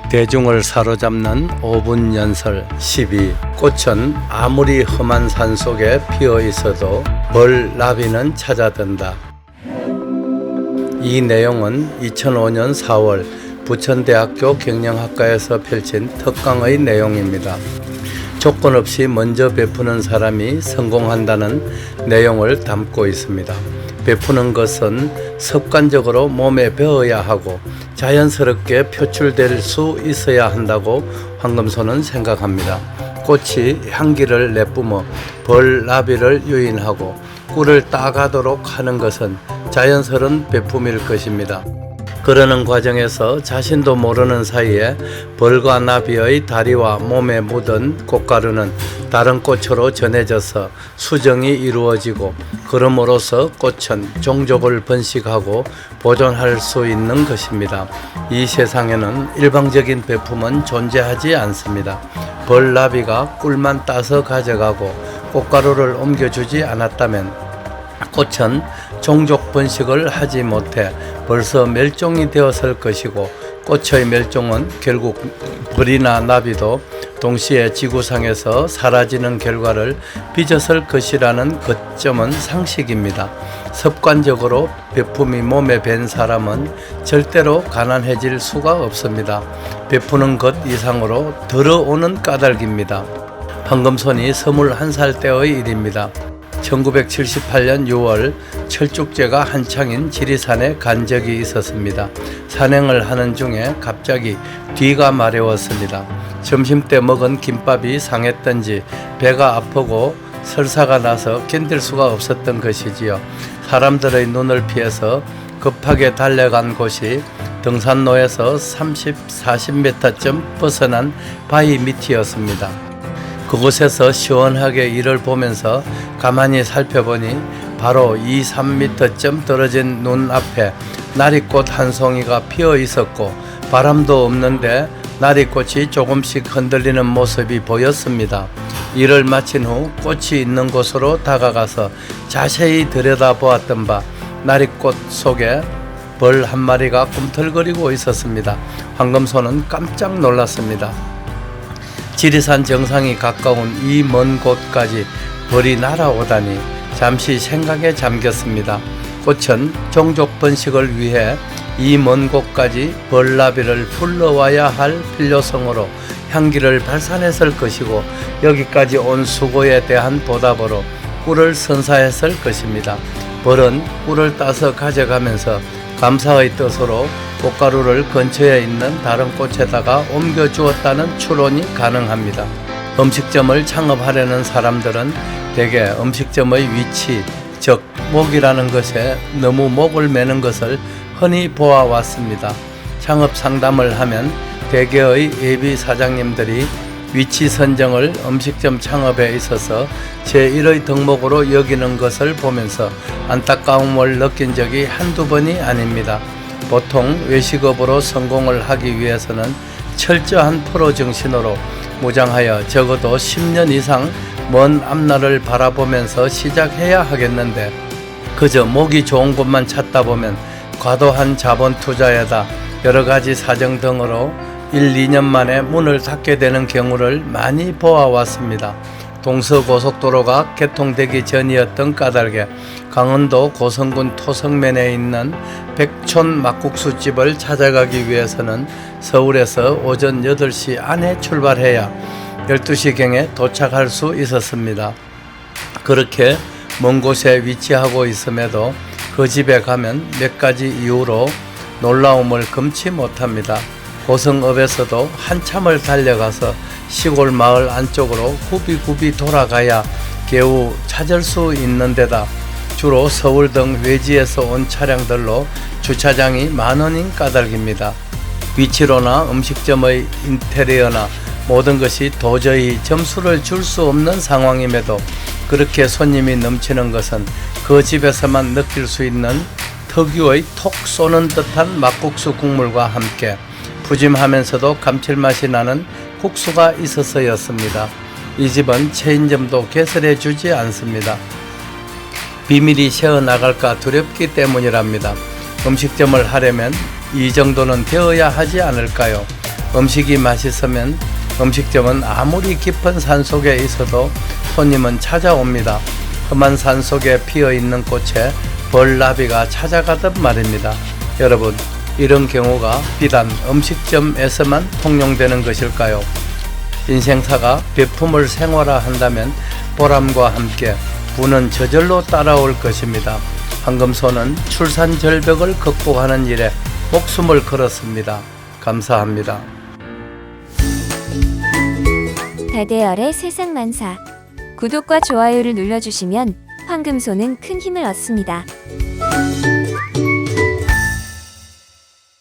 대중을 사로잡는 5분 연설 12. 꽃은 아무리 험한 산속에 피어 있어도 벌 나비는 찾아든다. 이 내용은 2005년 4월 부천대학교 경영학과에서 펼친 특강의 내용입니다. 조건 없이 먼저 베푸는 사람이 성공한다는 내용을 담고 있습니다. 베푸는 것은 습관적으로 몸에 배어야 하고 자연스럽게 표출될 수 있어야 한다고 황금소는 생각합니다. 꽃이 향기를 내뿜어 벌 나비를 유인하고 꿀을 따가도록 하는 것은 자연스러운 베품일 것입니다. 그러는 과정에서 자신도 모르는 사이에 벌과 나비의 다리와 몸에 묻은 꽃가루는 다른 꽃으로 전해져서 수정이 이루어지고 그럼으로써 꽃은 종족을 번식하고 보존할 수 있는 것입니다. 이 세상에는 일방적인 베품은 존재하지 않습니다. 벌 나비가 꿀만 따서 가져가고 꽃가루를 옮겨주지 않았다면 꽃은 종족 번식을 하지 못해 벌써 멸종이 되었을 것이고 꽃의 멸종은 결국 벌이나 나비도 동시에 지구상에서 사라지는 결과를 빚었을 것이라는 것점은 상식입니다. 습관적으로 베품이 몸에 밴 사람은 절대로 가난해질 수가 없습니다. 베푸는 것 이상으로 들어오는 까닭입니다. 황금손이 21살 때의 일입니다. 1978년 6월 철쭉제가 한창인 지리산에 간 적이 있었습니다. 산행을 하는 중에 갑자기 뒤가 마려웠습니다. 점심때 먹은 김밥이 상했던지 배가 아프고 설사가 나서 견딜 수가 없었던 것이지요. 사람들의 눈을 피해서 급하게 달려간 곳이 등산로에서 40m 쯤 벗어난 바위 밑이었습니다. 그곳에서 시원하게 이를 보면서 가만히 살펴보니 바로 2-3m쯤 떨어진 눈앞에 나리꽃 한 송이가 피어 있었고 바람도 없는데 나리꽃이 조금씩 흔들리는 모습이 보였습니다. 일을 마친 후 꽃이 있는 곳으로 다가가서 자세히 들여다보았던 바 나리꽃 속에 벌 한 마리가 꿈틀거리고 있었습니다. 황금소는 깜짝 놀랐습니다. 지리산 정상이 가까운 이 먼 곳까지 벌이 날아오다니 잠시 생각에 잠겼습니다. 꽃은 종족 번식을 위해 이 먼 곳까지 벌나비를 불러와야 할 필요성으로 향기를 발산했을 것이고 여기까지 온 수고에 대한 보답으로 꿀을 선사했을 것입니다. 벌은 꿀을 따서 가져가면서 감사의 뜻으로 꽃가루를 근처에 있는 다른 꽃에다가 옮겨 주었다는 추론이 가능합니다. 음식점을 창업하려는 사람들은 대개 음식점의 위치, 즉 목이라는 것에 너무 목을 매는 것을 흔히 보아왔습니다. 창업 상담을 하면 대개의 예비 사장님들이 위치 선정을 음식점 창업에 있어서 제1의 덕목으로 여기는 것을 보면서 안타까움을 느낀 적이 한두 번이 아닙니다. 보통 외식업으로 성공을 하기 위해서는 철저한 프로 정신으로 무장하여 적어도 10년 이상 먼 앞날을 바라보면서 시작해야 하겠는데 그저 목이 좋은 곳만 찾다 보면 과도한 자본 투자에다 여러 가지 사정 등으로 1-2년 만에 문을 닫게 되는 경우를 많이 보아왔습니다. 동서고속도로가 개통되기 전이었던 까닭에 강원도 고성군 토성면에 있는 백촌 막국수집을 찾아가기 위해서는 서울에서 오전 8시 안에 출발해야 12시경에 도착할 수 있었습니다. 그렇게 먼 곳에 위치하고 있음에도 그 집에 가면 몇 가지 이유로 놀라움을 금치 못합니다. 고성읍에서도 한참을 달려가서 시골 마을 안쪽으로 굽이굽이 돌아가야 겨우 찾을 수 있는 데다 주로 서울 등 외지에서 온 차량들로 주차장이 만원인 까닭입니다. 위치로나 음식점의 인테리어나 모든 것이 도저히 점수를 줄 수 없는 상황임에도 그렇게 손님이 넘치는 것은 그 집에서만 느낄 수 있는 특유의 톡 쏘는 듯한 막국수 국물과 함께 푸짐하면서도 감칠맛이 나는 국수가 있어서였습니다. 이 집은 체인점도 개설해 주지 않습니다. 비밀이 새어나갈까 두렵기 때문이랍니다. 음식점을 하려면 이 정도는 되어야 하지 않을까요? 음식이 맛있으면 음식점은 아무리 깊은 산속에 있어도 손님은 찾아옵니다. 험한 산속에 피어있는 꽃에 벌나비가 찾아가듯 말입니다. 여러분, 이런 경우가 비단 음식점에서만 통용되는 것일까요? 인생사가 베품을 생활화한다면 보람과 함께 부는 저절로 따라올 것입니다. 황금소는 출산 절벽을 극복하는 일에 목숨을 걸었습니다. 감사합니다. 다대열의 세상만사. 구독과 좋아요를 눌러주시면 황금소는 큰 힘을 얻습니다.